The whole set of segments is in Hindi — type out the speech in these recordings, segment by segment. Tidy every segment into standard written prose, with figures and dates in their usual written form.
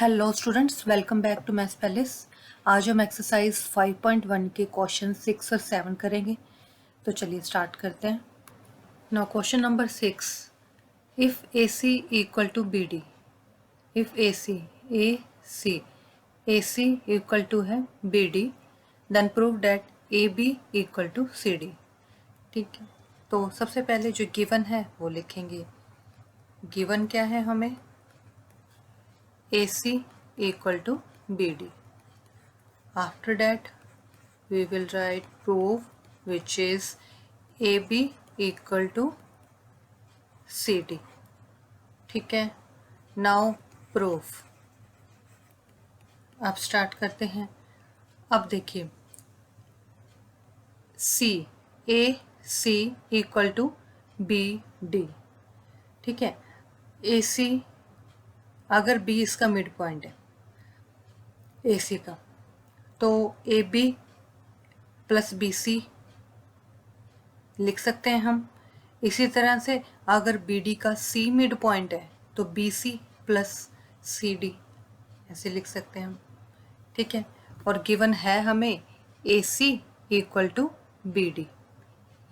Hello students, welcome back to maths palace. आज हम एक्सरसाइज 5.1 के क्वेश्चन 6 और 7 करेंगे। तो चलिए स्टार्ट करते हैं। Now question number 6, if A C equal to B D, if A C equal to है B D, then prove that A B equal to C D. ठीक है, तो सबसे पहले जो गिवन है वो लिखेंगे। गिवन क्या है हमें? AC equal to BD. After that, we will write proof, which is AB equal to CD. ठीक है, now proof. अब स्टार्ट करते हैं। अब देखिए, AC equal to BD। ठीक है, AC अगर B इसका मिड पॉइंट है AC का, तो AB प्लस BC लिख सकते हैं हम। इसी तरह से अगर BD का C मिड पॉइंट है तो BC प्लस CD ऐसे लिख सकते हैं हम। ठीक है, और गिवन है हमें AC इक्वल टू BD,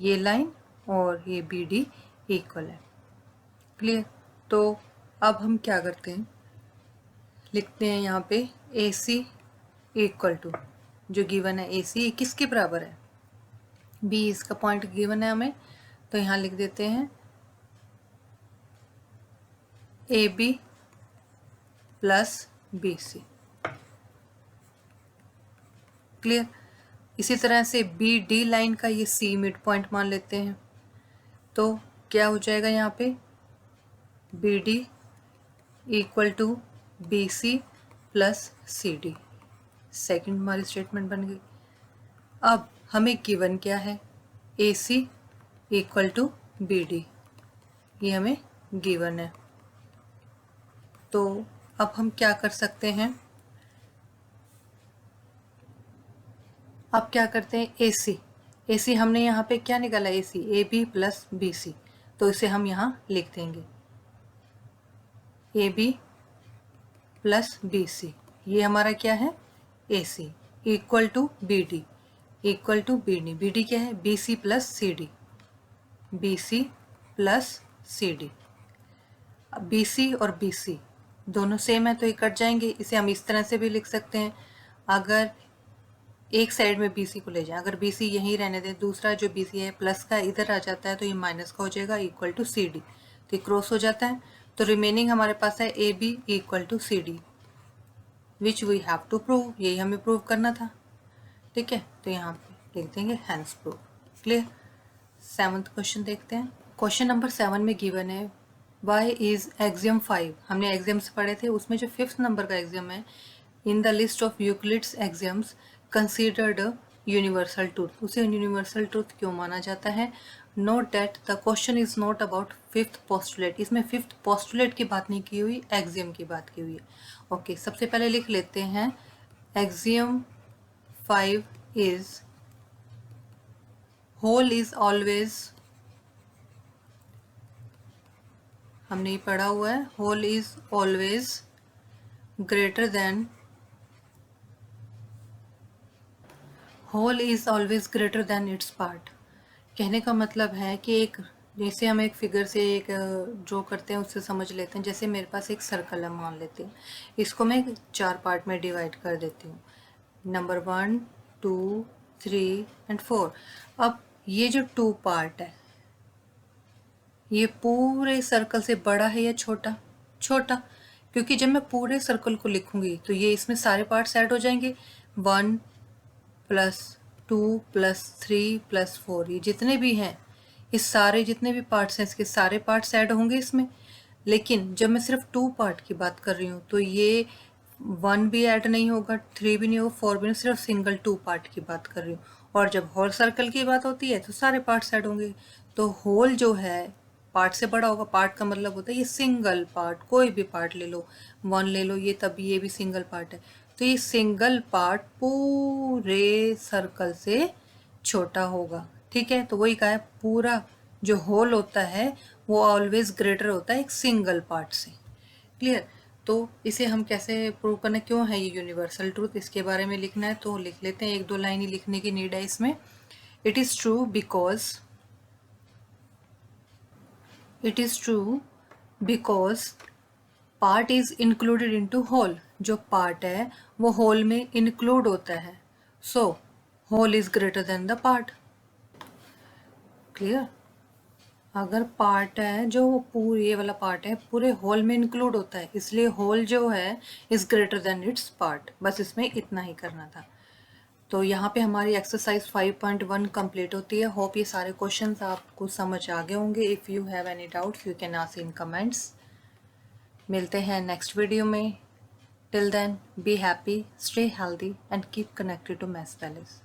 ये लाइन और ये BD इक्वल है। क्लियर? तो अब हम क्या करते हैं, लिखते हैं यहाँ पे AC इक्वल टू, जो गिवन है AC किसके बराबर है? B इसका पॉइंट गिवन है हमें, तो यहाँ लिख देते हैं AB प्लस BC। क्लियर? इसी तरह से BD लाइन का ये C मिड पॉइंट मान लेते हैं, तो क्या हो जाएगा यहाँ पे? BD equal to BC plus CD। Second हमारी स्टेटमेंट बन गई। अब हमें गिवन क्या है? AC इक्वल टू BD, ये हमें गिवन है। तो अब हम क्या कर सकते हैं? अब क्या करते हैं? AC हमने यहाँ पे क्या निकाला? AC AB प्लस BC, तो इसे हम यहाँ लिख देंगे AB प्लस BC। ये हमारा क्या है? AC equal to BD, equal to BD क्या है? BC plus CD, BC plus CD। अब BC और BC दोनों सेम है तो ये कट जाएंगे। इसे हम इस तरह से भी लिख सकते हैं, अगर एक साइड में BC को ले जाए, अगर BC यहीं रहने दें, दूसरा जो BC है प्लस का इधर आ जाता है तो ये माइनस का हो जाएगा, इक्वल टू CD, तो ये क्रॉस हो जाता है। तो रिमेनिंग हमारे पास है AB equal to CD, which we have to prove, यही हमें प्रूव करना था। ठीक है, तो यहाँ पे लिख देंगे hence prove. Clear? 7th question देखते हैं। क्वेश्चन नंबर 7 में गिवन है y इज एक्सियम 5। हमने एक्सियम्स पढ़े थे, उसमें जो 5th नंबर का एक्सियम है, in the list of Euclid's axioms considered universal truth, उसे यूनिवर्सल ट्रूथ क्यों माना जाता है? Note that the question is not about 5th postulate, इसमें 5th पोस्टुलेट की बात नहीं की हुई, एक्सियम की बात की हुई है। ओके, सबसे पहले लिख लेते हैं axiom 5 is whole is always, हमने ये पढ़ा हुआ है, whole is always greater than, whole is always greater than its part. कहने का मतलब है कि एक, जैसे हम एक फिगर से एक ड्रॉ करते हैं उससे समझ लेते हैं। जैसे मेरे पास एक सर्कल है, मान लेते हैं, इसको मैं 4 पार्ट में डिवाइड कर देती हूँ, नंबर 1 2 3 एंड 4। अब ये जो 2 पार्ट है, ये पूरे सर्कल से बड़ा है या छोटा? छोटा, क्योंकि जब मैं पूरे सर्कल को लिखूंगी तो ये इसमें सारे पार्ट्स ऐड हो जाएंगे, 1 प्लस 2 प्लस 3 प्लस 4, ये जितने भी हैं, इस सारे जितने भी पार्ट्स हैं इसके सारे पार्ट्स ऐड होंगे इसमें। लेकिन जब मैं सिर्फ 2 पार्ट की बात कर रही हूँ तो ये 1 भी ऐड नहीं होगा, 3 भी नहीं होगा, 4 भी नहीं, सिर्फ सिंगल 2 पार्ट की बात कर रही हूँ। और जब होल सर्कल की बात होती है तो सारे पार्ट्स ऐड होंगे। तो होल जो है पार्ट से बड़ा होगा। पार्ट का मतलब होता है ये सिंगल पार्ट, कोई भी पार्ट ले लो, 1 ले लो, ये तब ये भी सिंगल पार्ट है, तो ये सिंगल पार्ट पूरे सर्कल से छोटा होगा। ठीक है, तो वही कहा है, पूरा जो होल होता है वो ऑलवेज ग्रेटर होता है एक सिंगल पार्ट से। क्लियर? तो इसे हम कैसे प्रूव करना, क्यों है ये यूनिवर्सल ट्रूथ, इसके बारे में लिखना है तो लिख लेते हैं, 1-2 लाइन ही लिखने की नीड है इसमें। It is true because part is included into whole, जो पार्ट है वो होल में इंक्लूड होता है, so whole is greater than the part. Clear? अगर पार्ट है जो वो पूरे, ये वाला पार्ट है पूरे होल में इंक्लूड होता है, इसलिए होल जो है is greater than its part. बस इसमें इतना ही करना था। तो यहाँ पे हमारी एक्सरसाइज 5.1 कंप्लीट होती है। होप ये सारे क्वेश्चंस आपको समझ आ गए होंगे। If you have any doubts you can ask in comments. मिलते हैं नेक्स्ट वीडियो में। Till then be happy, stay healthy and keep connected to maths palace.